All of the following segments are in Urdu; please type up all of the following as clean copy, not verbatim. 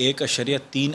1.3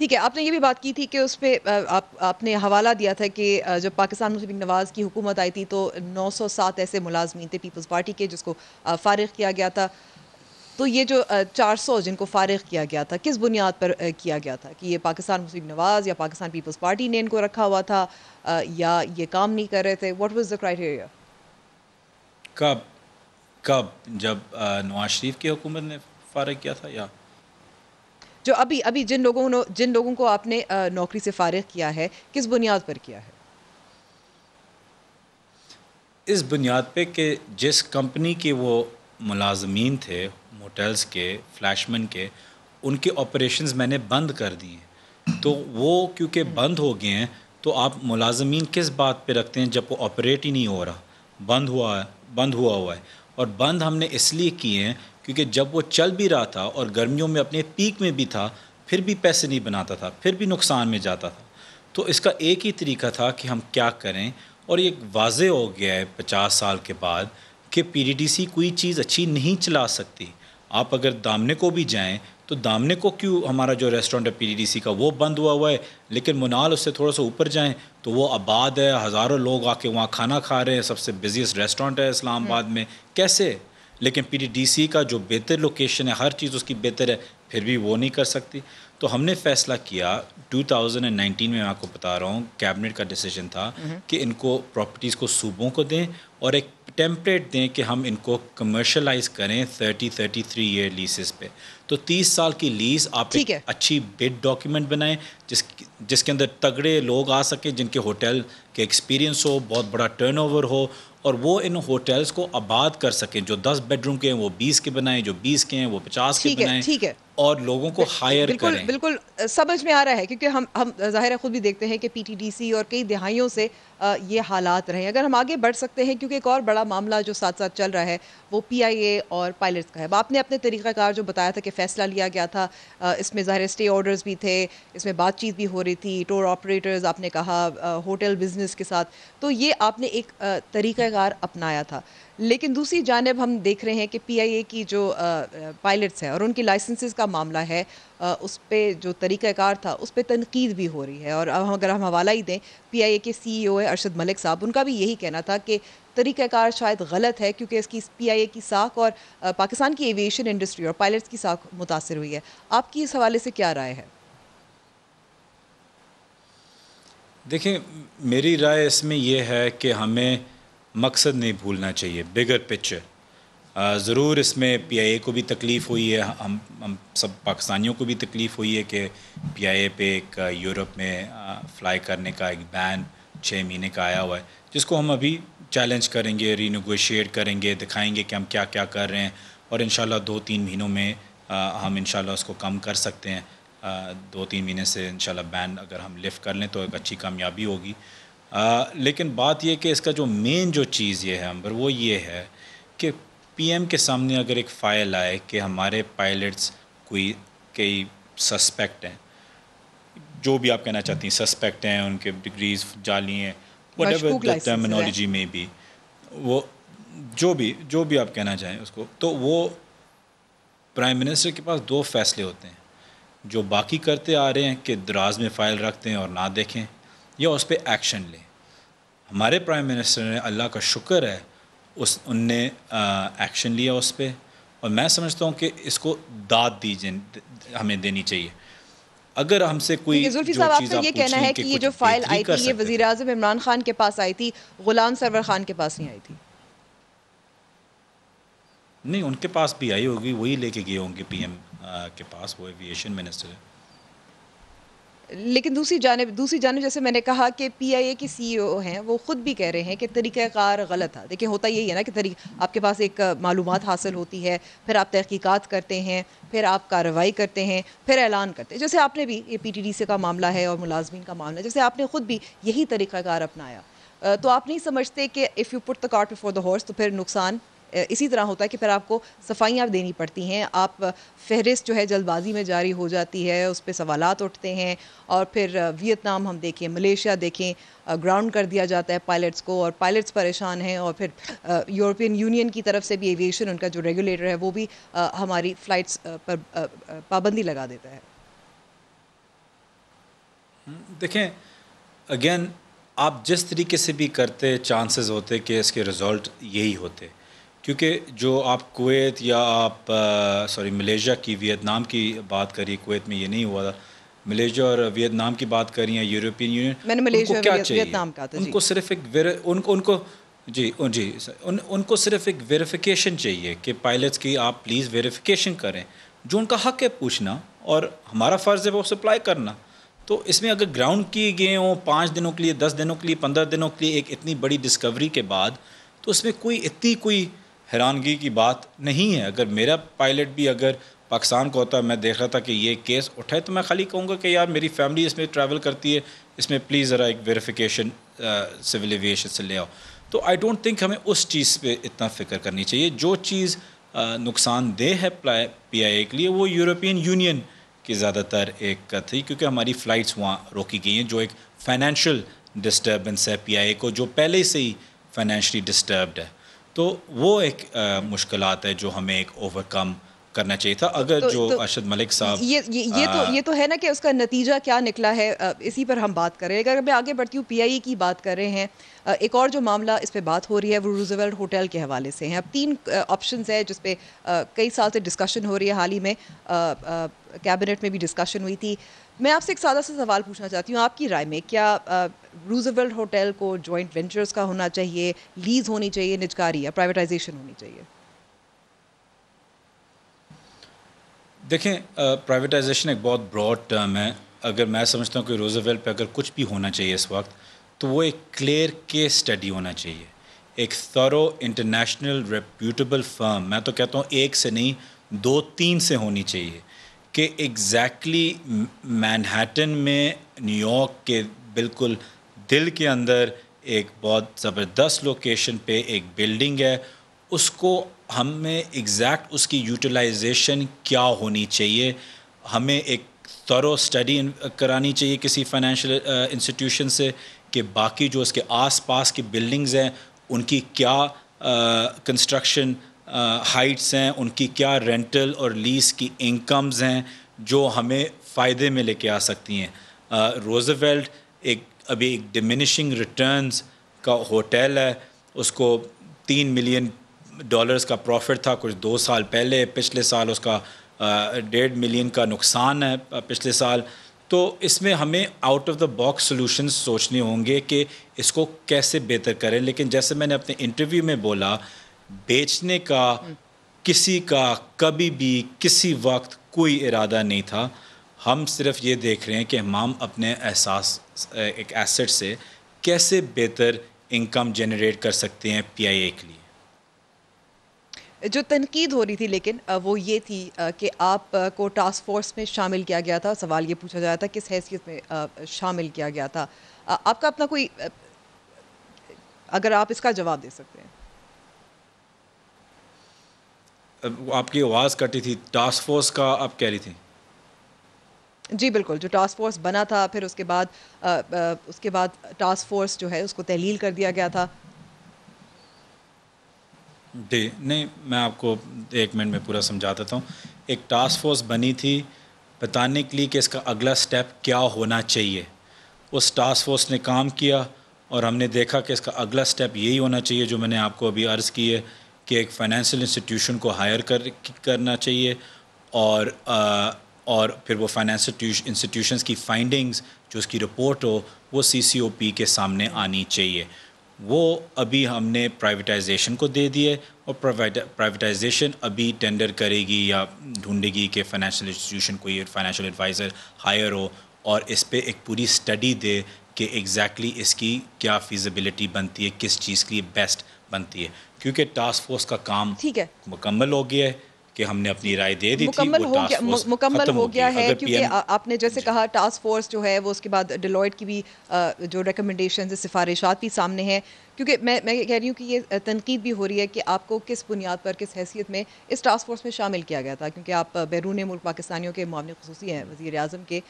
ٹھیک ہے، آپ نے یہ بھی بات کی تھی کہ اس پہ آپ نے حوالہ دیا تھا کہ جب پاکستان مسلم لیگ نواز کی حکومت آئی تھی تو 907 ایسے ملازمین تھے پیپلز پارٹی کے جس کو فارغ کیا گیا تھا. تو یہ جو 400 جن کو فارغ کیا گیا تھا کس بنیاد پر کیا گیا تھا؟ کہ یہ پاکستان مسلم نواز یا پاکستان پیپلز پارٹی نے ان کو رکھا ہوا تھا یا یہ کام نہیں کر رہے تھے؟ What was the criteria? کب جب نواز شریف کی حکومت نے فارغ کیا تھا یا جو ابھی جن لوگوں کو آپ نے نوکری سے فارغ کیا ہے کس بنیاد پر کیا ہے؟ اس بنیاد پہ کہ جس کمپنی کے وہ ملازمین تھے ہوٹلز کے فلیشمن کے ان کے آپریشنز میں نے بند کر دیے ہیں. تو وہ کیونکہ بند ہو گئے ہیں تو آپ ملازمین کس بات پہ رکھتے ہیں جب وہ آپریٹ ہی نہیں ہو رہا, بند ہوا ہوا ہے. اور بند ہم نے اس لیے کیے ہیں کیونکہ جب وہ چل بھی رہا تھا اور گرمیوں میں اپنے پیک میں بھی تھا پھر بھی پیسے نہیں بناتا تھا, پھر بھی نقصان میں جاتا تھا. تو اس کا ایک ہی طریقہ تھا کہ ہم کیا کریں, اور یہ واضح ہو گیا ہے 50 سال کے بعد کہ پی ڈی ڈی سی کوئی چیز اچھی نہیں چلا سکتی. آپ اگر دامنے کو بھی جائیں تو دامنے کو کیوں ہمارا جو ریسٹورنٹ ہے پی ڈی ڈی سی کا وہ بند ہوا ہے, لیکن منال اس سے تھوڑا سا اوپر جائیں تو وہ آباد ہے, ہزاروں لوگ آ کے وہاں کھانا کھا رہے ہیں, سب سے بزیسٹ ریسٹورنٹ ہے اسلام آباد میں. کیسے؟ لیکن پی ڈی ڈی سی کا جو بہتر لوکیشن ہے, ہر چیز اس کی بہتر ہے, پھر بھی وہ نہیں کر سکتی. تو ہم نے فیصلہ کیا 2019 میں آپ کو بتا رہا ہوں کیبنٹ کا ڈیسیجن تھا کہ ان کو پراپرٹیز کو صوبوں کو دیں اور ایک ٹیمپلیٹ دیں کہ ہم ان کو کمرشلائز کریں 33 ایئر لیسز پہ. تو 30 سال کی لیز آپ ایک اچھی بڈ ڈاکیومنٹ بنائیں جس کے اندر تگڑے لوگ آ سکیں, جن کے ہوٹل کے ایکسپیرینس ہو, بہت بڑا ٹرن اوور ہو, اور وہ ان ہوٹلز کو آباد کر سکیں. جو 10 بیڈ روم کے ہیں وہ 20 کے بنائیں, جو 20 کے ہیں وہ 50 کے بنائیں, اور لوگوں کو ہائر کریں. بالکل سمجھ میں آ رہا ہے کیونکہ ہم ظاہر ہے خود بھی دیکھتے ہیں کہ پی ٹی ڈی سی اور کئی دہائیوں سے یہ حالات رہے ہیں. اگر ہم آگے بڑھ سکتے ہیں کیونکہ ایک اور بڑا معاملہ جو ساتھ ساتھ چل رہا ہے وہ پی آئی اے اور پائلٹس کا ہے. آپ نے اپنے طریقہ کار جو بتایا تھا کہ فیصلہ لیا گیا تھا, اس میں ظاہر اسٹے آرڈرز بھی تھے, اس میں بات چیت بھی ہو رہی تھی, ٹور آپریٹرز آپ نے کہا ہوٹل بزنس کے ساتھ, تو یہ آپ نے ایک طریقہ کار اپنایا تھا. لیکن دوسری جانب ہم دیکھ رہے ہیں کہ پی آئی اے کی جو پائلٹس ہیں اور ان کی لائسنسز کا معاملہ ہے, اس پہ جو طریقہ کار تھا اس پہ تنقید بھی ہو رہی ہے. اور اگر ہم حوالہ ہی دیں پی آئی اے کے سی ای او ہے ارشد ملک صاحب, ان کا بھی یہی کہنا تھا کہ طریقہ کار شاید غلط ہے کیونکہ اس کی پی آئی اے کی ساکھ اور پاکستان کی ایویشن انڈسٹری اور پائلٹس کی ساکھ متاثر ہوئی ہے. آپ کی اس حوالے سے کیا رائے ہے؟ دیکھیں, میری رائے اس میں یہ ہے کہ ہمیں مقصد نہیں بھولنا چاہیے, بگر پکچر. ضرور اس میں پی آئی اے کو بھی تکلیف ہوئی ہے, ہم سب پاکستانیوں کو بھی تکلیف ہوئی ہے کہ پی آئی اے پہ ایک یورپ میں فلائی کرنے کا ایک بین 6 مہینے کا آیا ہوا ہے, جس کو ہم ابھی چیلنج کریں گے, رینیگوشیٹ کریں گے, دکھائیں گے کہ ہم کیا کیا کر رہے ہیں, اور انشاءاللہ 2-3 مہینوں میں ہم انشاءاللہ اس کو کم کر سکتے ہیں. 2-3 مہینے سے انشاءاللہ بین اگر ہم لفٹ کر لیں تو ایک اچھی کامیابی ہوگی. لیکن بات یہ کہ اس کا جو مین جو چیز یہ ہے امبر, وہ یہ ہے کہ پی ایم کے سامنے اگر ایک فائل آئے کہ ہمارے پائلٹس کئی سسپیکٹ ہیں, جو بھی آپ کہنا چاہتی ہیں, سسپیکٹ ہیں, ان کے ڈگریز جعلی ہیں, وٹ ایور دا ٹرمینالوجی میں بھی, وہ جو بھی آپ کہنا چاہیں اس کو, تو وہ پرائم منسٹر کے پاس 2 فیصلے ہوتے ہیں. جو باقی کرتے آ رہے ہیں کہ دراز میں فائل رکھتے ہیں اور نہ دیکھیں, یا اس پہ ایکشن لیں. ہمارے پرائم منسٹر نے, اللہ کا شکر ہے, ان نے ایکشن لیا اس پہ, اور میں سمجھتا ہوں کہ اس کو داد ہمیں دینی چاہیے. اگر ہم سے کوئی زلفی صاحب آپ کا یہ کہنا ہے کہ یہ جو فائل آئی تھی یہ وزیر اعظم عمران خان کے پاس آئی تھی, غلام سرور خان کے پاس نہیں آئی تھی؟ نہیں, ان کے پاس بھی آئی ہوگی, وہی لے کے گئے ہوں گے پی ایم کے پاس, وہ ایویشن منسٹر ہے. لیکن دوسری جانب جیسے میں نے کہا کہ پی آئی اے کے سی ای او ہیں, وہ خود بھی کہہ رہے ہیں کہ طریقہ کار غلط تھا. دیکھیں ہوتا یہی ہے نا کہ آپ کے پاس ایک معلومات حاصل ہوتی ہے, پھر آپ تحقیقات کرتے ہیں, پھر آپ کارروائی کرتے ہیں, پھر اعلان کرتے ہیں. جیسے آپ نے بھی, یہ پی ٹی ڈی سی کا معاملہ ہے اور ملازمین کا معاملہ ہے, جیسے آپ نے خود بھی یہی طریقہ کار اپنایا. تو آپ نہیں سمجھتے کہ if you put the cart before the horse, تو پھر نقصان اسی طرح ہوتا ہے کہ پھر آپ کو صفائیاں دینی پڑتی ہیں, آپ فہرست جو ہے جلد بازی میں جاری ہو جاتی ہے, اس پہ سوالات اٹھتے ہیں, اور پھر ویتنام ہم دیکھیں, ملیشیا دیکھیں, گراؤنڈ کر دیا جاتا ہے پائلٹس کو, اور پائلٹس پریشان ہیں, اور پھر یورپین یونین کی طرف سے بھی ایویشن ان کا جو ریگولیٹر ہے وہ بھی ہماری فلائٹس پر پابندی لگا دیتا ہے. دیکھیں اگین آپ جس طریقے سے بھی کرتے چانسز ہوتے کہ اس کے رزلٹ یہی ہوتے، کیونکہ جو آپ کویت یا آپ ملیشیا کی ویتنام کی بات کریے، کویت میں یہ نہیں ہوا تھا، ملیشیا اور ویتنام کی بات کری ہیں، یورپین یونین، میں نے ان کو ملیشیا کیا چاہیے؟ ویتنام کہا تھا ان جی. کو صرف ان کو صرف ایک ویریفیکیشن چاہیے کہ پائلٹس کی آپ پلیز ویریفیکیشن کریں، جو ان کا حق ہے پوچھنا، اور ہمارا فرض ہے وہ سپلائی کرنا. تو اس میں اگر گراؤنڈ کیے گئے ہوں 5 دنوں کے لیے، 10 دنوں کے لیے، 15 دنوں کے لیے ایک اتنی بڑی ڈسکوری کے بعد، تو اس میں کوئی حیرانگی کی بات نہیں ہے. اگر میرا پائلٹ بھی اگر پاکستان کو ہوتا، میں دیکھ رہا تھا کہ یہ کیس اٹھائے، تو میں خالی کہوں گا کہ یار میری فیملی اس میں ٹریول کرتی ہے، اس میں پلیز ذرا ایک ویریفیکیشن سول ایویشن سے لے آؤ. تو آئی ڈونٹ تھنک ہمیں اس چیز پہ اتنا فکر کرنی چاہیے. جو چیز نقصان دہ ہے پی آئی اے کے لیے، وہ یورپین یونین کی زیادہ تر ایک تھی، کیونکہ ہماری فلائٹس وہاں روکی گئی ہیں، جو ایک فائنینشیل ڈسٹربنس ہے پی آئی اے کو، جو پہلے سے ہی فائنینشلی ڈسٹربڈ ہے. تو وہ ایک مشکلات ہے جو ہمیں ایک اوور کم کرنا چاہیے تھا. اگر جو ارشد ملک صاحب یہ تو ہے نا کہ اس کا نتیجہ کیا نکلا ہے، اسی پر ہم بات کر رہے ہیں. اگر میں آگے بڑھتی ہوں، پی آئی اے کی بات کر رہے ہیں، ایک اور جو معاملہ اس پہ بات ہو رہی ہے وہ روزویلٹ ہوٹل کے حوالے سے ہیں. اب 3 آپشنز ہیں جس پہ کئی سال سے ڈسکشن ہو رہی ہے. حال ہی میں کیبنٹ میں بھی ڈسکشن ہوئی تھی. میں آپ سے ایک سادہ سا سوال پوچھنا چاہتی ہوں، آپ کی رائے میں کیا روزویلٹ ہوٹل کو جوائنٹ وینچرز کا ہونا چاہیے، لیز ہونی چاہیے، نجکاری یا پرائیویٹائزیشن ہونی چاہیے؟ دیکھیں پرائیویٹائزیشن ایک بہت براڈ ٹرم ہے. اگر میں سمجھتا ہوں کہ روزویلٹ پہ اگر کچھ بھی ہونا چاہیے اس وقت، تو وہ ایک کلیئر کیس اسٹڈی ہونا چاہیے، ایک تھورو انٹرنیشنل ریپیوٹیبل فرم. میں تو کہتا ہوں 1 سے نہیں 2-3 سے ہونی چاہیے، کہ ایگزیکٹلی مینہٹن میں، نیو یارک کے بالکل دل کے اندر ایک بہت زبردست لوکیشن پہ ایک بلڈنگ ہے، اس کو ہمیں ایگزیکٹ اس کی یوٹیلائزیشن کیا ہونی چاہیے، ہمیں ایک تھورو اسٹڈی کرانی چاہیے کسی فائنینشیل انسٹیٹیوشن سے، کہ باقی جو اس کے آس پاس کی بلڈنگز ہیں ان کی کیا کنسٹرکشن ہائٹس ہیں، ان کی کیا رینٹل اور لیز کی انکمز ہیں جو ہمیں فائدے میں لے کے آ سکتی ہیں. روزویلٹ ابھی ایک ڈیمینشنگ ریٹرنز کا ہوٹل ہے، اس کو $3 ملین کا پروفٹ تھا کچھ 2 سال پہلے، پچھلے سال اس کا $1.5 ملین کا نقصان ہے پچھلے سال. تو اس میں ہمیں out of the box solutions سوچنے ہوں گے کہ اس کو کیسے بہتر کریں. لیکن جیسے میں نے اپنے انٹرویو میں بولا، بیچنے کا کسی کا کبھی بھی کسی وقت کوئی ارادہ نہیں تھا. ہم صرف یہ دیکھ رہے ہیں کہ ہم اپنے ایک ایسٹ سے کیسے بہتر انکم جنریٹ کر سکتے ہیں پی آئی اے کے لیے. جو تنقید ہو رہی تھی لیکن وہ یہ تھی کہ آپ کو ٹاسک فورس میں شامل کیا گیا تھا. سوال یہ پوچھا جاتا تھا کس حیثیت میں شامل کیا گیا تھا. آپ کا اپنا کوئی، اگر آپ اس کا جواب دے سکتے ہیں. آپ کی آواز کٹی تھی. ٹاسک فورس کا آپ کہہ رہی تھی؟ جی بالکل، جو ٹاسک فورس بنا تھا، پھر اس کے بعد ٹاسک فورس جو ہے اس کو تحلیل کر دیا گیا تھا. جی نہیں، میں آپ کو 1 منٹ میں پورا سمجھا دیتا ہوں. ایک ٹاسک فورس بنی تھی بتانے کے لیے کہ اس کا اگلا سٹیپ کیا ہونا چاہیے. اس ٹاسک فورس نے کام کیا اور ہم نے دیکھا کہ اس کا اگلا سٹیپ یہی ہونا چاہیے جو میں نے آپ کو ابھی عرض کی ہے، کہ ایک فائنینشیل انسٹیٹیوشن کو ہائر کرنا چاہیے، اور پھر وہ فائنینشیل انسٹیٹیوشنز کی فائنڈنگز جو اس کی رپورٹ ہو وہ سی سی او پی کے سامنے آنی چاہیے. وہ ابھی ہم نے پرائیویٹائزیشن کو دے دیے، اور پرائیویٹائزیشن ابھی ٹینڈر کرے گی یا ڈھونڈے گی کہ فائنینشیل انسٹیٹیوشن کوئی فائنینشیل ایڈوائزر ہائر ہو اور اس پہ ایک پوری اسٹڈی دے کہ ایگزیکٹلی اس کی کیا فیزیبلٹی بنتی ہے، کس چیز کے لیے بیسٹ بنتی ہے. کیونکہ ٹاسک فورس کا کام ٹھیک ہے، مکمل ہو گیا ہے کہ ہم نے اپنی رائے دے دی تھی، مکمل ہو گیا ہے. کیونکہ آپ نے جیسے کہا ٹاسک فورس جو ہے وہ اس کے بعد ڈیلوائٹ کی بھی جو ریکمنڈیشنز سفارشات بھی سامنے ہیں. کیونکہ میں کہہ رہی ہوں کہ یہ تنقید بھی ہو رہی ہے کہ آپ کو کس بنیاد پر، کس حیثیت میں اس ٹاسک فورس میں شامل کیا گیا تھا. کیونکہ آپ بیرون ملک پاکستانیوں کے معاملے خصوصی ہیں، وزیر اعظم کے،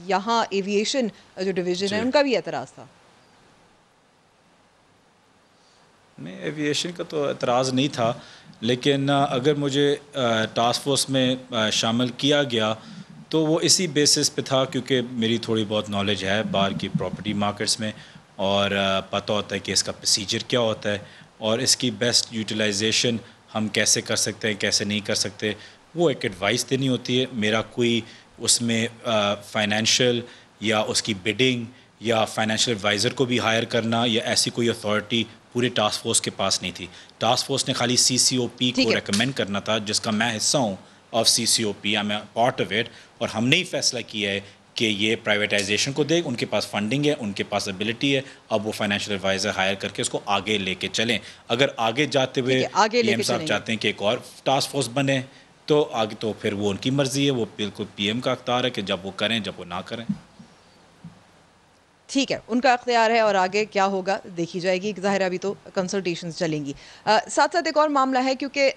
یہاں ایویشن جو ڈویژن ہے ان کا بھی اعتراض تھا. میں ایویشن کا تو اعتراض نہیں تھا، لیکن اگر مجھے ٹاسک فورس میں شامل کیا گیا تو وہ اسی بیسس پہ تھا کیونکہ میری تھوڑی بہت نالج ہے باہر کی پراپرٹی مارکیٹس میں اور پتہ ہوتا ہے کہ اس کا پروسیجر کیا ہوتا ہے اور اس کی بیسٹ یوٹیلائزیشن ہم کیسے کر سکتے ہیں کیسے نہیں کر سکتے وہ ایک ایڈوائس دینی ہوتی ہے. میرا کوئی اس میں فائنینشیل یا اس کی بڈنگ یا فائنینشیل ایڈوائزر کو بھی ہائر کرنا یا ایسی کوئی اتھارٹی پورے ٹاسک فورس کے پاس نہیں تھی. ٹاسک فورس نے خالی CCOP کو ریکمینڈ کرنا تھا جس کا میں حصہ ہوں of CCOP, I am part of it, اور ہم نے ہی فیصلہ کیا ہے کہ یہ پرائیویٹائزیشن کو دے. ان کے پاس فنڈنگ ہے, ان کے پاس ایبلٹی ہے, اب وہ فائنینشیل ایڈوائزر ہائر کر کے اس کو آگے لے کے چلیں. اگر آگے جاتے ہوئے PM صاحب چاہتے ہیں کہ ایک اور ٹاسک فورس بنے تو آگے تو پھر وہ ان کی مرضی ہے, وہ بالکل PM کا اختیار ہے کہ جب وہ کریں جب وہ نہ کریں. ٹھیک ہے, ان کا اختیار ہے اور آگے کیا ہوگا دیکھی جائے گی. ظاہر ابھی تو کنسلٹیشنز چلیں گی. ساتھ ساتھ ایک اور معاملہ ہے کیونکہ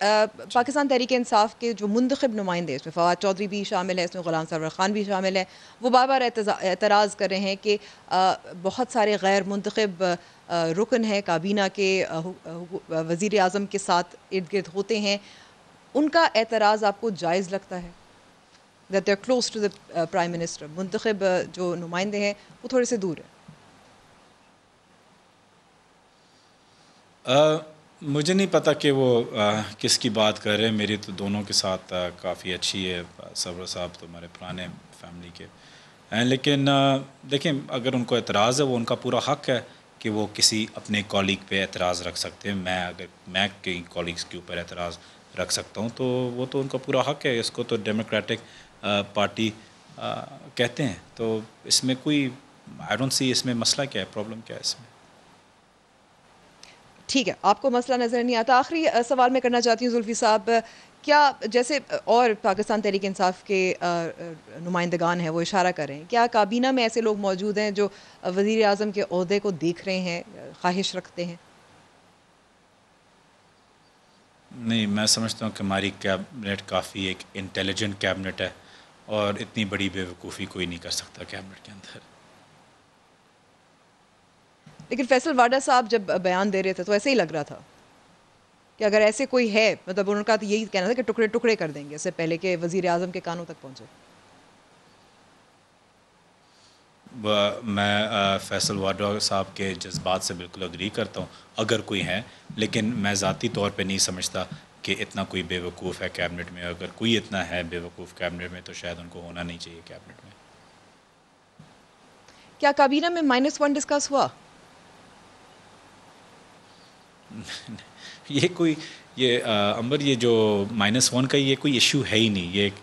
پاکستان تحریک انصاف کے جو منتخب نمائندے, اس میں فواد چودھری بھی شامل ہے, اس میں غلام سرور خان بھی شامل ہے, وہ بار بار اعتراض کر رہے ہیں کہ بہت سارے غیر منتخب رکن ہیں کابینہ کے وزیر اعظم کے ساتھ ارد گرد ہوتے ہیں. ان کا اعتراض آپ کو جائز لگتا ہے that they're close to the Prime Minister? منتخب جو نمائندے ہیں وہ تھوڑے سے دور ہیں. مجھے نہیں پتہ کہ وہ کس کی بات کر رہے ہیں. میری تو دونوں کے ساتھ کافی اچھی ہے. سرور صاحب تو ہمارے پرانے فیملی کے ہیں, لیکن دیکھیں اگر ان کو اعتراض ہے وہ ان کا پورا حق ہے کہ وہ کسی اپنے کولیگ پہ اعتراض رکھ سکتے ہیں. میں کئی کولیگز کے اوپر اعتراض رکھ سکتا ہوں تو وہ تو ان کا پورا حق ہے. اس کو تو ڈیموکریٹک پارٹی کہتے ہیں, تو اس میں کوئی آئی ڈونٹ سی اس میں مسئلہ کیا ہے, پرابلم کیا ہے اس میں. ٹھیک ہے, آپ کو مسئلہ نظر نہیں آتا. آخری سوال میں کرنا چاہتی ہوں زلفی صاحب, کیا جیسے اور پاکستان تحریک انصاف کے نمائندگان ہیں وہ اشارہ کر رہے ہیں, کیا کابینہ میں ایسے لوگ موجود ہیں جو وزیر اعظم کے عہدے کو دیکھ رہے ہیں, خواہش رکھتے ہیں؟ نہیں, میں سمجھتا ہوں کہ ہماری کیبنٹ کافی ایک انٹیلیجنٹ کیبنٹ ہے اور اتنی بڑی بے وقوفی کوئی نہیں کر سکتا کیبنٹ کے اندر. لیکن فیصل واڈا صاحب جب بیان دے رہے تھے تو ایسے ہی لگ رہا تھا کہ اگر ایسے کوئی ہے, مطلب ان کا تو یہی کہنا تھا کہ ٹکڑے ٹکڑے کر دیں گے اس سے پہلے کہ وزیر اعظم کے کانوں تک پہنچے. میں فیصل واڈا صاحب کے جذبات سے بالکل اگری کرتا ہوں اگر کوئی ہے, لیکن میں ذاتی طور پہ نہیں سمجھتا کہ اتنا کوئی بے وقوف ہے کیبنٹ میں. اگر کوئی اتنا ہے بے وقوف کیبنٹ میں تو شاید ان کو ہونا نہیں چاہیے کیبنٹ میں. کیا کابینہ میں -1 ڈسکس ہوا؟ یہ امبر یہ جو -1 کا یہ کوئی ایشو ہے ہی نہیں. یہ ایک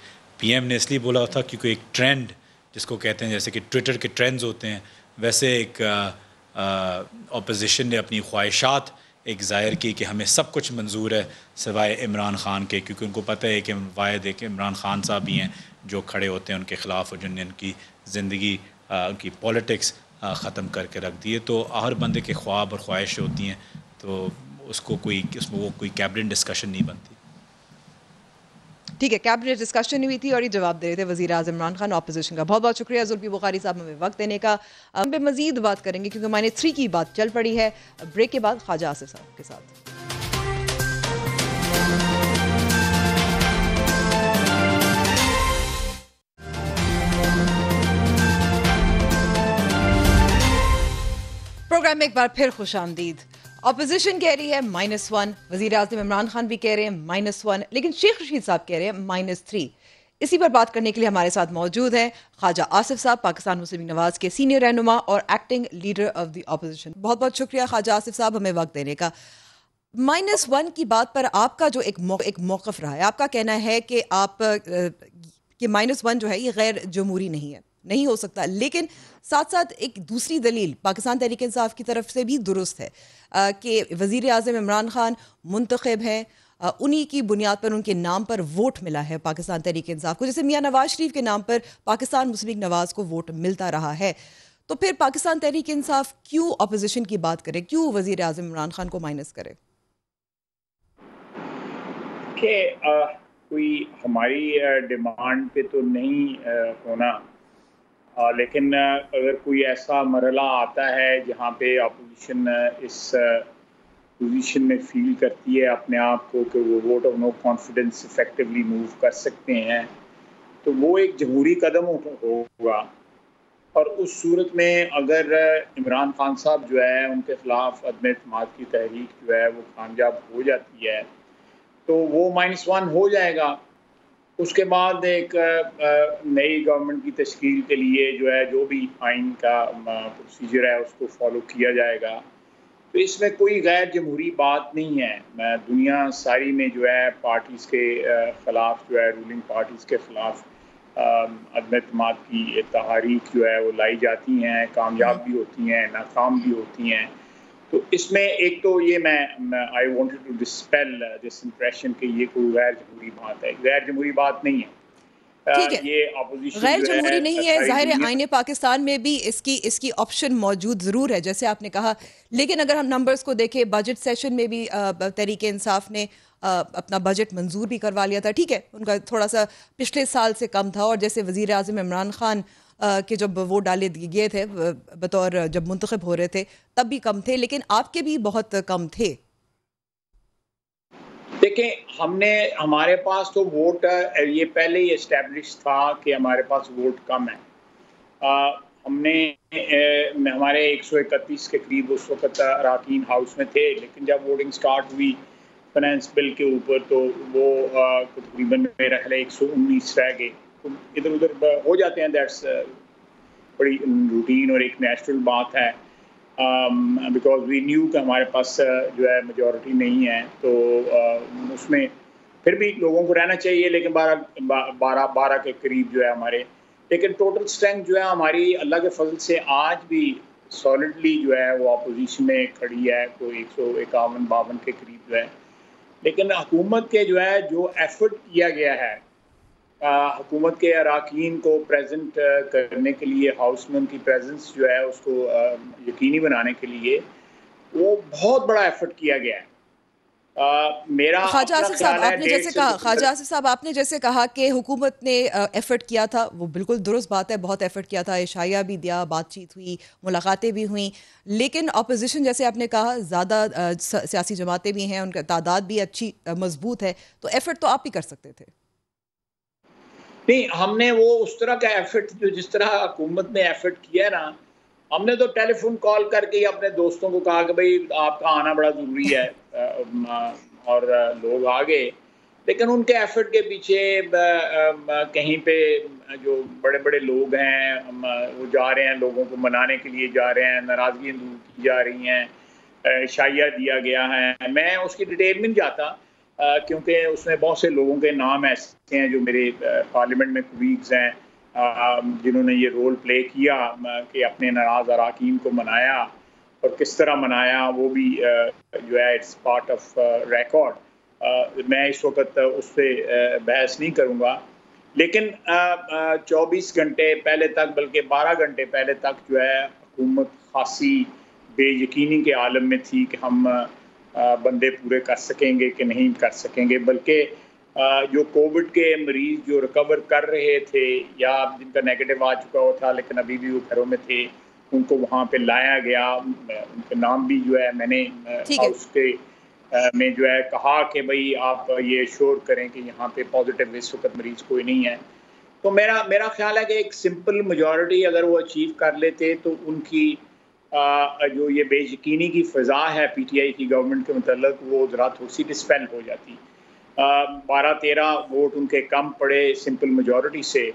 PM نے اس لیے بولا تھا کیونکہ ایک ٹرینڈ جس کو کہتے ہیں جیسے کہ ٹویٹر کے ٹرینڈز ہوتے ہیں, ویسے ایک اپوزیشن نے اپنی خواہشات ایک ظاہر کی کہ ہمیں سب کچھ منظور ہے سوائے عمران خان کے, کیونکہ ان کو پتہ ہے کہ واحد ایک عمران خان صاحب ہی ہیں جو کھڑے ہوتے ہیں ان کے خلاف اور جن نے ان کی زندگی ان کی پولیٹکس ختم کر کے رکھ دی ہے. تو ہر بندے کے خواب اور خواہشیں ہوتی ہیں, تو اس میں وہ کوئی کیبنٹ ڈسکشن نہیں بنتی. ٹھیک ہے, کیبنٹ ڈسکشن نہیں ہوئی تھی اور یہ جواب دے رہے تھے وزیر اعظم عمران خان اپوزیشن کا. بہت بہت شکریہ زلفی بخاری صاحب ہمیں وقت دینے کا. ہم پہ مزید بات کریں گے کیونکہ -3 کی بات چل پڑی ہے. بریک کے بعد خواجہ آصف صاحب کے ساتھ. پروگرام میں ایک بار پھر خوش آمدید. اپوزیشن کہہ رہی ہے -1, وزیر اعظم عمران خان بھی کہہ رہے ہیں -1, لیکن شیخ رشید صاحب کہہ رہے ہیں -3. اسی پر بات کرنے کے لیے ہمارے ساتھ موجود ہیں خواجہ آصف صاحب, پاکستان مسلم لیگ نواز کے سینئر رہنما اور acting leader of the opposition. بہت بہت شکریہ خواجہ آصف صاحب ہمیں وقت دینے کا. -1 کی بات پر آپ کا جو ایک موقف رہا ہے, آپ کا کہنا ہے کہ کہ -1 جو ہے یہ غیر جمہوری نہیں ہو سکتا, لیکن ساتھ ساتھ ایک دوسری دلیل پاکستان تحریک انصاف کی طرف سے بھی درست ہے کہ وزیر اعظم عمران خان منتخب ہیں, انہی کی بنیاد پر ان کے نام پر ووٹ ملا ہے پاکستان تحریک انصاف کو, جیسے میاں نواز شریف کے نام پر پاکستان مسلم لیگ نواز کو ووٹ ملتا رہا ہے. تو پھر پاکستان تحریک انصاف کیوں اپوزیشن کی بات کرے, کیوں وزیر اعظم عمران خان کو مائنس کرے؟ کہ کوئی ہماری ڈیمانڈ پہ تو نہیں ہونا, لیکن اگر کوئی ایسا مرحلہ آتا ہے جہاں پہ اپوزیشن اس پوزیشن میں فیل کرتی ہے اپنے آپ کو کہ وہ vote of no confidence effectively move کر سکتے ہیں, تو وہ ایک جمہوری قدم ہوگا، اور اس صورت میں اگر عمران خان صاحب جو ہے ان کے خلاف عدم اعتماد کی تحریک جو ہے وہ کامیاب ہو جاتی ہے تو وہ -1 ہو جائے گا. اس کے بعد ایک نئی گورنمنٹ کی تشکیل کے لیے جو ہے جو بھی آئین کا پروسیجر ہے اس کو فالو کیا جائے گا. تو اس میں کوئی غیر جمہوری بات نہیں ہے. دنیا ساری میں جو ہے پارٹیز کے خلاف جو ہے رولنگ پارٹیز کے خلاف عدم اعتماد کی تحریک جو ہے وہ لائی جاتی ہیں، کامیاب بھی ہوتی ہیں، ناکام بھی ہوتی ہیں. تو اس میں ایک تو یہ میں I wanted to dispel this impression کہ یہ کوئی غیر جمہوری بات ہے. غیر جمہوری بات نہیں ہے. ٹھیک ہے، یہ اپوزیشن غیر جو جمہوری ہے نہیں ہے، ساری ظاہر ہے دنیا آئین پاکستان میں بھی اس کی آپشن موجود ضرور ہے جیسے آپ نے کہا، لیکن اگر ہم نمبرز کو دیکھیں بجٹ سیشن میں بھی تحریک انصاف نے اپنا بجٹ منظور بھی کروا لیا تھا. ٹھیک ہے، ان کا تھوڑا سا پچھلے سال سے کم تھا، اور جیسے وزیر اعظم عمران خان کے جب ووٹ ڈالے گئے تھے بطور جب منتخب ہو رہے تھے تب بھی کم تھے، لیکن آپ کے بھی بہت کم تھے. دیکھیں ہمارے پاس تو ووٹ یہ پہلے ہی اسٹیبلش تھا کہ ہمارے پاس ووٹ کم ہے. ہم نے ہمارے 131 کے قریب اس وقت اراکین ہاؤس میں تھے، لیکن جب ووٹنگ سٹارٹ ہوئی فائنانس بل کے اوپر تو وہ تقریباً میرا خیال 119 رہ گئے. ادھر ادھر ہو جاتے ہیں، دیٹس بڑی روٹین اور ایک نیچرل بات ہے. بیکاز وی نیو کہ ہمارے پاس جو ہے میجورٹی نہیں ہے، تو اس میں پھر بھی لوگوں کو رہنا چاہیے، لیکن 12 کے قریب جو ہے ہمارے. لیکن ٹوٹل اسٹرینتھ جو ہے ہماری اللہ کے فضل سے آج بھی سالڈلی جو ہے وہ اپوزیشن میں کھڑی ہے، کوئی 151-52 کے قریب جو ہے. لیکن حکومت کے جو ہے جو ایفرٹ کیا گیا ہے حکومت کے اراکین کو پریزنٹ کرنے کے لیے، ہاؤس میں ان کی پریزنس جو ہے اس کو یقینی بنانے کے لیے، وہ بہت بڑا ایفرٹ کیا گیا ہے. میرا خواجہ اپنا آصف صاحب خیال ہے آپ نے جیسے کہا خواجہ آصف صاحب آپ نے جیسے کہا کہ حکومت نے ایفرٹ کیا تھا، وہ بالکل درست بات ہے، بہت ایفرٹ کیا تھا، اشعیہ بھی دیا، بات چیت ہوئی، ملاقاتیں بھی ہوئیں، لیکن اپوزیشن جیسے آپ نے کہا زیادہ سیاسی جماعتیں بھی ہیں، ان کا تعداد بھی اچھی مضبوط ہے، تو ایفرٹ تو آپ بھی کر سکتے تھے. نہیں، ہم نے وہ اس طرح کا ایفرٹ جو جس طرح حکومت نے ایفرٹ کیا ہے نا، ہم نے تو ٹیلی فون کال کر کے اپنے دوستوں کو کہا کہ بھائی آپ کا آنا بڑا ضروری ہے، اور لوگ آ گئے. لیکن ان کے ایفرٹ کے پیچھے کہیں پہ جو بڑے بڑے لوگ ہیں وہ جا رہے ہیں، لوگوں کو منانے کے لیے جا رہے ہیں، ناراضگیاں دور کی جا رہی ہیں، شائعہ دیا گیا ہے. میں اس کی ڈیٹیل میں نہیں جاتا کیونکہ اس میں بہت سے لوگوں کے نام ایسے ہیں جو میرے پارلیمنٹ میں کولیگز ہیں جنہوں نے یہ رول پلے کیا کہ اپنے ناراض اراکین کو منایا، اور کس طرح منایا وہ بھی جو ہے اٹس پارٹ آف ریکارڈ. میں اس وقت اس پہ بحث نہیں کروں گا، لیکن 24 گھنٹے پہلے تک بلکہ 12 گھنٹے پہلے تک جو ہے حکومت خاصی بے یقینی کے عالم میں تھی کہ ہم بندے پورے کر سکیں گے کہ نہیں کر سکیں گے. بلکہ جو کووڈ کے مریض جو ریکور کر رہے تھے یا جن کا نیگیٹو آ چکا ہوا تھا لیکن ابھی بھی وہ گھروں میں تھے، ان کو وہاں پہ لایا گیا. ان کے نام بھی جو ہے میں نے ہاؤس کے میں جو ہے کہا کہ بھئی آپ یہ شور کریں کہ یہاں پہ پازیٹیو اس وقت مریض کوئی نہیں ہے. تو میرا خیال ہے کہ ایک سمپل میجورٹی اگر وہ اچیو کر لیتے تو ان کی جو یہ بے یقینی کی فضا ہے پی ٹی آئی کی گورنمنٹ کے متعلق وہ ذرا تھوڑی سی ڈسپیل ہو جاتی. 12-13 ووٹ ان کے کم پڑے سمپل میجورٹی سے،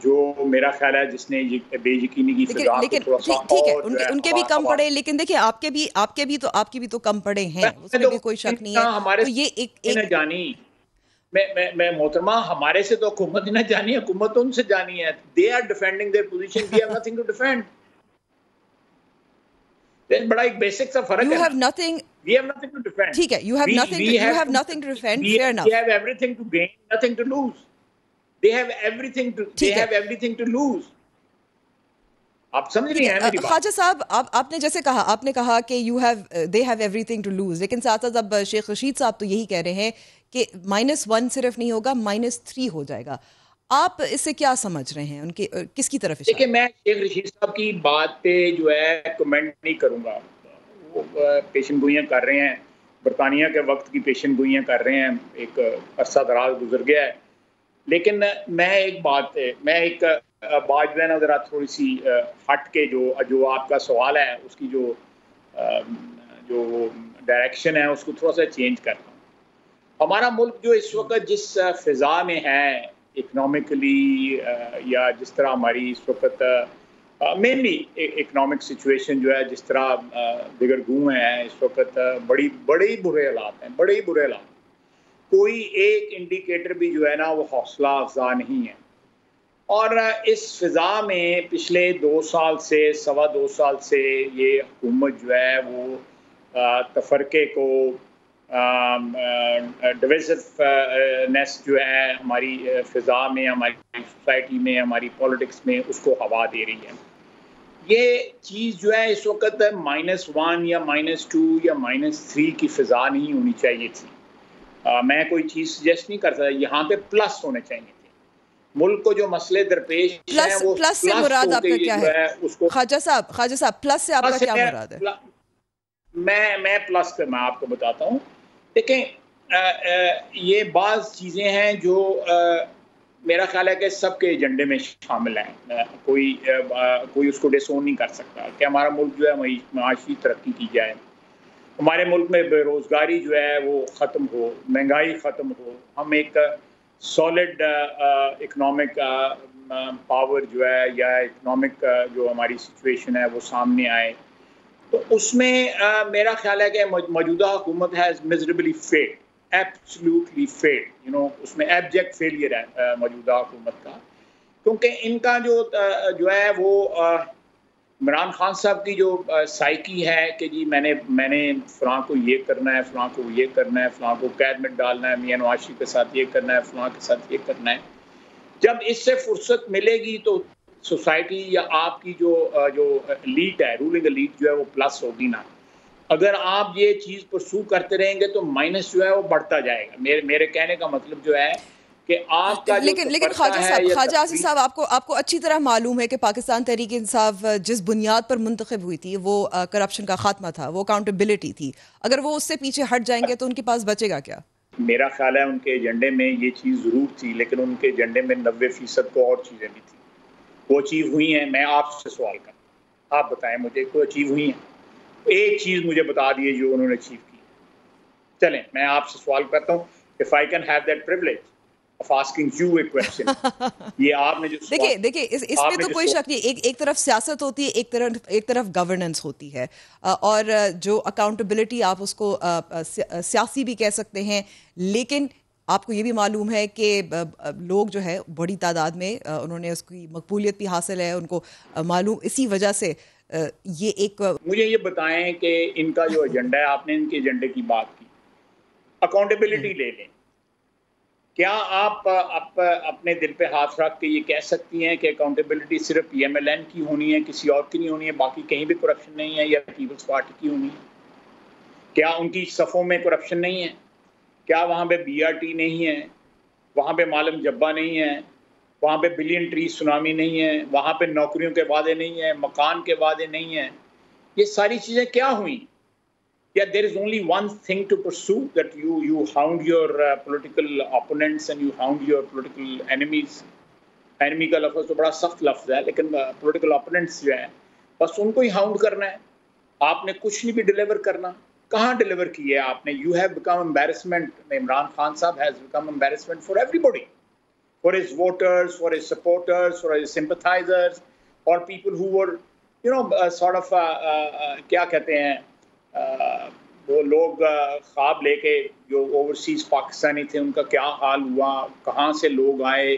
جو میرا خیال ہے جس نے بے یقینی کی فضا کو تھوڑا سا ٹھیک ہے، اور ان کے بھی کم پڑے، لیکن دیکھیں آپ کے بھی تو کم پڑے ہیں، اس میں بھی کوئی شک نہیں ہے. ہمارے تو یہ ایک جانی میں محترمہ ہمارے سے تو حکومت نہ جانی، حکومت ان سے جانی ہے. They are defending their position, we have nothing to defend. بڑا ایک بیسک سا فرق ہے. We have nothing to defend. ٹھیک ہے، you have nothing to defend, fair enough. We have everything to gain, nothing to lose. They have everything to lose. آپ سمجھ رہی ہیں میری بات؟ خواجہ صاحب آپ نے جیسے کہا، آپ نے کہا کہ they have everything to lose، لیکن ساتھ ساتھ اب شیخ رشید صاحب تو یہی کہہ رہے ہیں کہ -1 صرف نہیں ہوگا، -3 ہو جائے گا. آپ اس سے کیا سمجھ رہے ہیں، ان کے کس کی طرف اشارہ؟ دیکھیں میں شیخ رشید صاحب کی بات پہ جو ہے کمنٹ نہیں کروں گا. وہ پیشن گوئیاں کر رہے ہیں، برطانیہ کے وقت کی پیشن گوئیاں کر رہے ہیں، ایک عرصہ دراز گزر گیا ہے. لیکن میں ایک بات جو ہے نا ذرا تھوڑی سی ہٹ کے جو آپ کا سوال ہے اس کی جو ڈائریکشن ہے اس کو تھوڑا سا چینج کرتا ہوں. ہمارا ملک جو اس وقت جس فضا میں ہے اکنامکلی، یا جس طرح ہماری اس وقت مینلی اکنامک سچویشن جو ہے جس طرح دیگر گوں ہیں اس وقت، بڑے برے حالات ہیں، بڑے برے حالات. کوئی ایک انڈیکیٹر بھی جو ہے نا وہ حوصلہ افزا نہیں ہے. اور اس فضا میں پچھلے 2 سال سے 2.25 سال سے یہ حکومت جو ہے وہ تفرقے کو، ڈویزونیس جو ہے ہماری فضا میں، ہماری سوسائٹی میں، ہماری پولیٹکس میں، اس کو ہوا دے رہی ہے. یہ چیز جو ہے اس وقت -1 یا -2 یا -3 کی فضا نہیں ہونی چاہیے تھی. میں کوئی چیز سجیسٹ نہیں کر سکتا، یہاں پہ پلس ہونے چاہیے تھے. ملک کو جو مسئلے درپیش ہیں وہ پلس سے مراد آپ کا کیا ہے اس کو خواجہ صاحب پلس سے آپ کا کیا مراد ہے؟ میں پلس پہ میں آپ کو بتاتا ہوں. دیکھیں یہ بعض چیزیں ہیں جو میرا خیال ہے کہ سب کے ایجنڈے میں شامل ہیں. کوئی اس کو ڈس اون نہیں کر سکتا کہ ہمارا ملک جو ہے معاشی ترقی کی جائے، ہمارے ملک میں بے روزگاری جو ہے وہ ختم ہو، مہنگائی ختم ہو، ہم ایک سالڈ اکنامک پاور جو ہے یا اکنامک جو ہماری سچویشن ہے وہ سامنے آئے. تو اس میں میرا خیال ہے کہ موجودہ حکومت has miserably failed, absolutely failed, اس میں ایبجیکٹ فیلئر ہے موجودہ حکومت کا. کیونکہ ان کا جو ہے وہ عمران خان صاحب کی جو سائیکی ہے کہ جی میں نے فلاں کو یہ کرنا ہے، فلاں کو یہ کرنا ہے، فلاں کو قید میں ڈالنا ہے، میاں نواز شریف کے ساتھ یہ کرنا ہے، فلاں کے ساتھ یہ کرنا ہے. جب اس سے فرصت ملے گی تو سوسائٹی یا آپ کی جو ایلیٹ ہے، رولنگ ایلیٹ جو ہے وہ پلس ہوگی نا. اگر آپ یہ چیز پرسو کرتے رہیں گے تو مائنس جو ہے وہ بڑھتا جائے گا. میرے کہنے کا مطلب جو ہے کہ آپ کا لیکن خواجہ آصف صاحب آپ کو اچھی طرح معلوم ہے کہ پاکستان تحریک انصاف جس بنیاد پر منتخب ہوئی تھی وہ کرپشن کا خاتمہ تھا، وہ اکاؤنٹیبلٹی تھی. اگر وہ اس سے پیچھے ہٹ جائیں گے تو ان کے پاس بچے گا کیا؟ میرا خیال ہے ان کے ایجنڈے میں یہ چیز ضرور تھی، لیکن ان کے ایجنڈے میں 90% کو اور چیزیں بھی تھیں. وہ اچیو ہوئی ہیں. میں آپ سے سوال کرتا ہوں، آپ بتائیں مجھے کوئی اچیو ہوئی ہیں؟ ایک چیز مجھے بتا دیے جو انہوں نے اچیو کی. چلیں میں آپ سے سوال کرتا ہوں، if I can have that privilege of asking you a question. یہ آپ نے جو دیکھیں اس میں تو کوئی شک نہیں. ایک طرف سیاست ہوتی ہے، ایک طرف گورننس ہوتی ہے، اور جو اکاؤنٹیبلٹی آپ اس کو سیاسی بھی کہہ سکتے ہیں، لیکن آپ کو یہ بھی معلوم ہے کہ لوگ جو ہے بڑی تعداد میں انہوں نے اس کی مقبولیت بھی حاصل ہے، ان کو معلوم اسی وجہ سے یہ ایک. مجھے یہ بتائیں کہ ان کا جو ایجنڈا ہے، آپ نے ان کے ایجنڈے کی بات کی، اکاؤنٹیبلٹی لے لیں. کیا آپ اپنے دل پہ ہاتھ رکھ کے یہ کہہ سکتی ہیں کہ اکاؤنٹیبلٹی صرف پی ایم ایل این کی ہونی ہے، کسی اور کی نہیں ہونی ہے، باقی کہیں بھی کرپشن نہیں ہے، یا پیپلز پارٹی کی ہونی ہے؟ کیا ان کی صفوں میں کرپشن نہیں ہے؟ کیا وہاں پہ بی آر ٹی نہیں ہے، وہاں پہ معلم جبہ نہیں ہے، وہاں پہ بلین ٹری سونامی نہیں ہے، وہاں پہ نوکریوں کے وعدے نہیں ہیں، مکان کے وعدے نہیں ہیں؟ یہ ساری چیزیں کیا ہوئیں؟ Yeah, there is only one thing to pursue, that you hound your political opponents and you hound your political enemies. Enemy کا لفظ تو بڑا سخت لفظ ہے، لیکن political opponents جو ہیں بس ان کو ہی hound کرنا ہے. آپ نے کچھ نہیں بھی ڈیلیور کرنا. کہاں ڈیلیور کیا ہے آپ نے؟ You have become embarrassment. Imran Khan صاحب has become embarrassment for everybody, for his voters, for his supporters, for his sympathizers, or people who were sort of کیا کہتے ہیں وہ لوگ خواب لے کے جو اوورسیز پاکستانی تھے، ان کا کیا حال ہوا، کہاں سے لوگ آئے،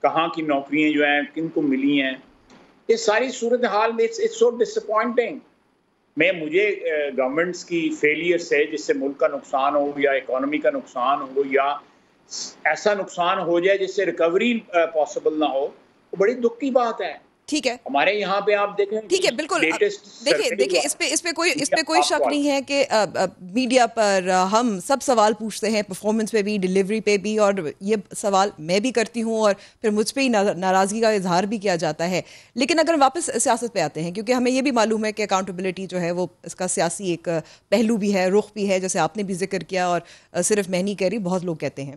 کہاں کی نوکریاں جو ہیں کن کو ملی ہیں. یہ ساری صورتحال میں اٹس سو ڈسپوائنٹنگ. مجھے گورنمنٹس کی فیلئر سے، جس سے ملک کا نقصان ہو یا اکانومی کا نقصان ہو یا ایسا نقصان ہو جائے جس سے ریکوری پاسبل نہ ہو، وہ بڑی دکھ کی بات ہے. ٹھیک ہے، ہمارے یہاں پہ آپ دیکھیں، ٹھیک ہے، بالکل. دیکھیں اس پہ کوئی شک نہیں ہے کہ میڈیا پر ہم سب سوال پوچھتے ہیں، پرفارمنس پہ بھی، ڈیلیوری پہ بھی، اور یہ سوال میں بھی کرتی ہوں اور پھر مجھ پہ ہی ناراضگی کا اظہار بھی کیا جاتا ہے. لیکن اگر واپس سیاست پہ آتے ہیں، کیونکہ ہمیں یہ بھی معلوم ہے کہ اکاؤنٹیبلٹی جو ہے وہ اس کا سیاسی ایک پہلو بھی ہے، رخ بھی ہے، جیسے آپ نے بھی ذکر کیا، اور صرف میں نہیں کہہ رہی، بہت لوگ کہتے ہیں.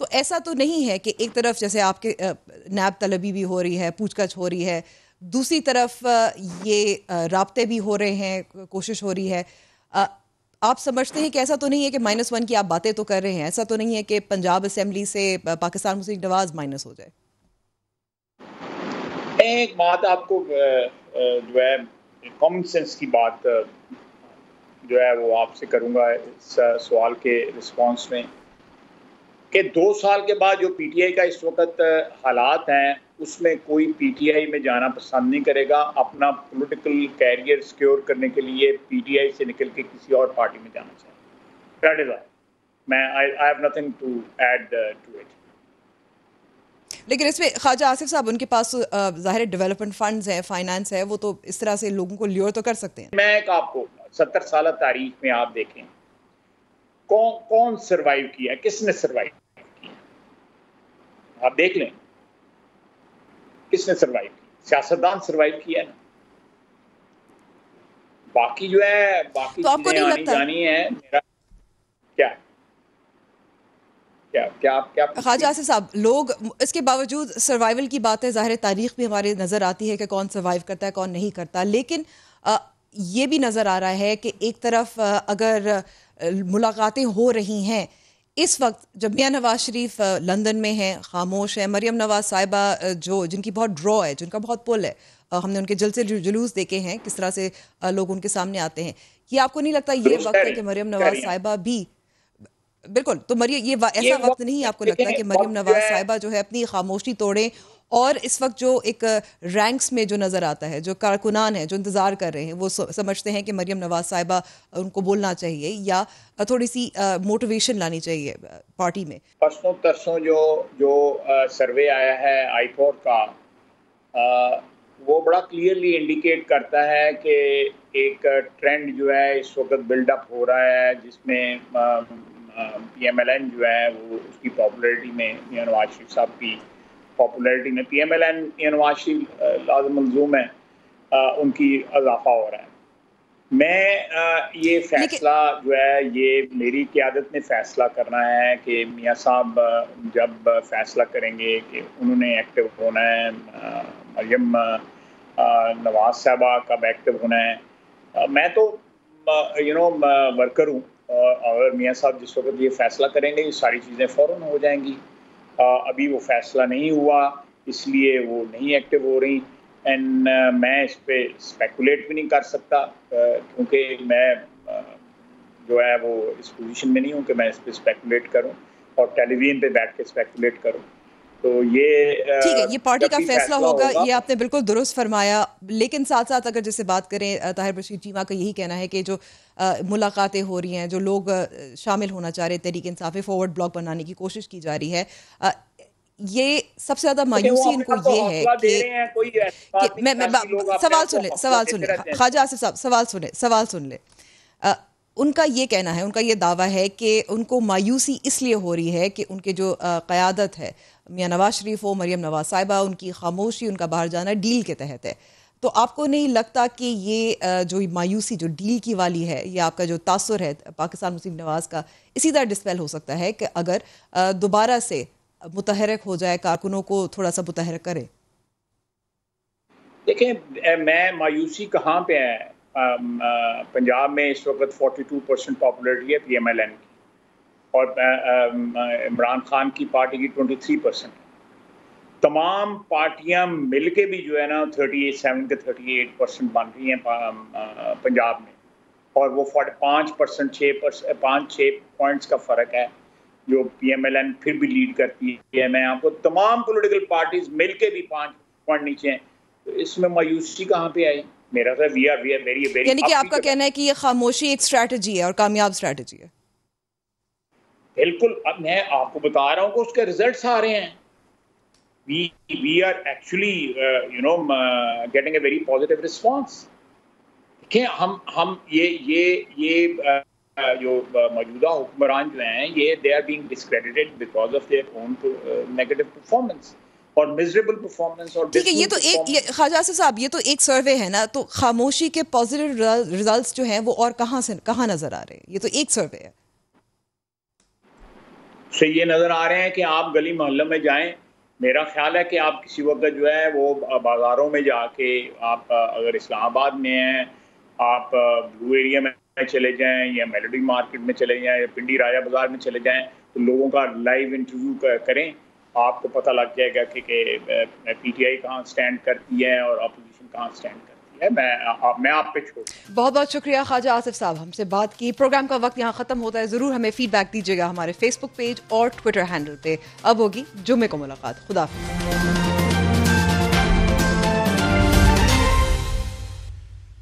تو ایسا تو نہیں ہے کہ ایک طرف جیسے آپ کے نیب طلبی بھی ہو رہی ہے، پوچھ گچھ ہو رہی ہے، دوسری طرف یہ رابطے بھی ہو رہے ہیں، کوشش ہو رہی ہے. آپ سمجھتے ہیں کہ ایسا تو نہیں ہے کہ -1 کی آپ باتیں تو کر رہے ہیں، ایسا تو نہیں ہے کہ پنجاب اسمبلی سے پاکستان مسلم لیگ نواز مائنس ہو جائے؟ ایک بات آپ کو جو ہے کامن سینس کی بات جو ہے وہ آپ سے کروں گا اس سوال کے رسپانس میں، کہ 2 سال کے بعد جو پی ٹی آئی کا اس وقت حالات ہیں اس میں کوئی پی ٹی آئی میں جانا پسند نہیں کرے گا اپنا پولیٹیکل کیریئر سیکیور کرنے کے لیے پی ٹی آئی سے نکل کے کسی اور پارٹی میں جانا چاہے. دیٹ از میں I have nothing to add to it. لیکن اس میں خواجہ آصف صاحب ان کے پاس ظاہر ڈیولپمنٹ فنڈز ہیں، فائنانس ہے، وہ تو اس طرح سے لوگوں کو لیور تو کر سکتے ہیں. میں ایک آپ کو 70 سالہ تاریخ میں آپ دیکھیں کون سروائیو کیا، کس نے سروائیو کیا، آپ دیکھ لیں کس نے سروائیو کیا. سیاستدان سروائیو کیا نا. باقی جو ہے باقی تو آپ کو چیزیں نہیں آنی لگتا جانی ہے. میرا کیا خواجہ آصف صاحب، لوگ اس کے باوجود سروائیول کی بات ہے، ظاہر تاریخ بھی ہمارے نظر آتی ہے کہ کون سروائیو کرتا ہے کون نہیں کرتا، لیکن یہ بھی نظر آ رہا ہے کہ ایک طرف اگر ملاقاتیں ہو رہی ہیں اس وقت جب میاں نواز شریف لندن میں ہیں، خاموش ہیں، مریم نواز صاحبہ جن کی بہت ڈرا ہے، جن کا بہت پل ہے، ہم نے ان کے جلسے جلوس دیکھے ہیں کس طرح سے لوگ ان کے سامنے آتے ہیں، یہ آپ کو نہیں لگتا یہ وقت ہے کہ مریم نواز صاحبہ بھی بالکل تو یہ ایسا وقت نہیں آپ کو لگتا کہ مریم نواز صاحبہ جو ہے اپنی خاموشی توڑیں اور اس وقت جو ایک رینکس میں جو نظر آتا ہے، جو کارکنان ہیں جو انتظار کر رہے ہیں، وہ سمجھتے ہیں کہ مریم نواز صاحبہ ان کو بولنا چاہیے یا تھوڑی سی موٹیویشن لانی چاہیے پارٹی میں؟ پرسوں ترسوں جو سروے آیا ہے آئی فور کا، وہ بڑا کلیئرلی انڈیکیٹ کرتا ہے کہ ایک ٹرینڈ جو ہے اس وقت بلڈ اپ ہو رہا ہے جس میں پی ایم ایل این جو ہے وہ اس کی پاپولیرٹی میں میاں نواز شریف صاحب کی پاپولیرٹی میں P M L N Mian Nawaz Sharif لازم منظوم ہے ان کی اضافہ ہو رہا ہے. میں یہ فیصلہ جو ہے یہ میری قیادت نے فیصلہ کرنا ہے کہ میاں صاحب جب فیصلہ کریں گے کہ انہوں نے ایکٹیو ہونا ہے، مریم نواز صاحبہ کب ایکٹیو ہونا ہے. میں تو ورکر ہوں، اور میاں صاحب جس وقت یہ فیصلہ کریں گے یہ ساری چیزیں فوراً ہو جائیں گی. ابھی وہ فیصلہ نہیں ہوا اس لیے وہ نہیں ایکٹیو ہو رہی. اینڈ میں اس پہ اسپیکولیٹ بھی نہیں کر سکتا کیونکہ میں جو ہے وہ اس پوزیشن میں نہیں ہوں کہ میں اس پہ اسپیکولیٹ کروں اور ٹیلی ویژن پہ بیٹھ کے اسپیکولیٹ کروں. تو یہ ٹھیک ہے، یہ پارٹی کا فیصلہ ہوگا، یہ آپ نے بالکل درست فرمایا. لیکن ساتھ ساتھ اگر جیسے بات کریں طاہر بشیر چیمہ کا یہی کہنا ہے کہ جو ملاقاتیں ہو رہی ہیں، جو لوگ شامل ہونا چاہ رہے تحریک انصاف میں فارورڈ بلاک بنانے کی کوشش کی جا رہی ہے، یہ سب سے زیادہ مایوسی ان کو یہ ہے کہ سوال سن لیں خواجہ آصف صاحب، سوال سن لیں. ان کا یہ کہنا ہے، ان کا یہ دعویٰ ہے کہ ان کو مایوسی اس لیے ہو رہی ہے کہ ان کے جو قیادت ہے، میاں نواز شریف ہو، مریم نواز صاحبہ، ان کی خاموشی، ان کا باہر جانا ڈیل کے تحت ہے. تو آپ کو نہیں لگتا کہ یہ جو مایوسی جو ڈیل کی والی ہے، یہ آپ کا جو تاثر ہے پاکستان مسلم نواز کا اسی طرح ڈسپیل ہو سکتا ہے کہ اگر دوبارہ سے متحرک ہو جائے، کارکنوں کو تھوڑا سا متحرک کرے؟ دیکھیں، میں مایوسی کہاں پہ ہے؟ پنجاب میں اس وقت 42% پاپولیرٹی ہے پی ایم ایل این کی، اور عمران خان کی پارٹی کی 23%. تمام پارٹیاں مل کے بھی جو ہے نا 37 کے 38% بن رہی ہیں پنجاب میں، اور وہ 5% 6 پوائنٹس کا فرق ہے جو پی ایم ایل این پھر بھی لیڈ کرتی ہے. میں آپ کو تمام پولیٹیکل پارٹیز مل کے بھی 5 پوائنٹ نیچے ہیں. تو اس میں مایوسی کہاں پہ آئی؟ میرا تو وی آر ویری یعنی کہ آپ کا کہنا ہے کہ یہ خاموشی ایک اسٹریٹجی ہے اور کامیاب اسٹریٹجی ہے؟ بالکل. اب میں آپ کو بتا رہا ہوں کہ اس کے ریزلٹس آ رہے ہیں. we are actually getting a very positive response. دیکھیں ہم یہ جو موجودہ حکمران جو ہیں یہ they are being discredited because of their own negative performance اور miserable performance اور ٹھیک ہے. یہ تو ایک خواجہ آصف صاحب، یہ تو ایک سروے ہے نا، تو خاموشی کے پازیٹیو ریزلٹس جو ہیں وہ اور کہاں نظر آ رہے ہیں؟ یہ تو ایک سروے ہے. سے یہ نظر آ رہے ہیں کہ آپ گلی محلوں میں جائیں. میرا خیال ہے کہ آپ کسی وقت جو ہے وہ بازاروں میں جا کے آپ اگر اسلام آباد میں ہیں آپ بلو ایریا میں چلے جائیں یا میلوڈی مارکیٹ میں چلے جائیں یا پنڈی راجہ بازار میں چلے جائیں تو لوگوں کا لائیو انٹرویو کریں. آپ کو پتہ لگ جائے گا کہ پی ٹی آئی کہاں سٹینڈ کرتی ہے اور اپوزیشن کہاں سٹینڈ کرتی ہے. میں آپ پہ چھوڑ. بہت بہت شکریہ خواجہ آصف صاحب ہم سے بات کی. پروگرام کا وقت یہاں ختم ہوتا ہے. ضرور ہمیں فیڈ بیک دیجیے گا ہمارے فیس بک پیج اور ٹویٹر ہینڈل پہ. اب ہوگی جمعے کو ملاقات. خدا حافظ.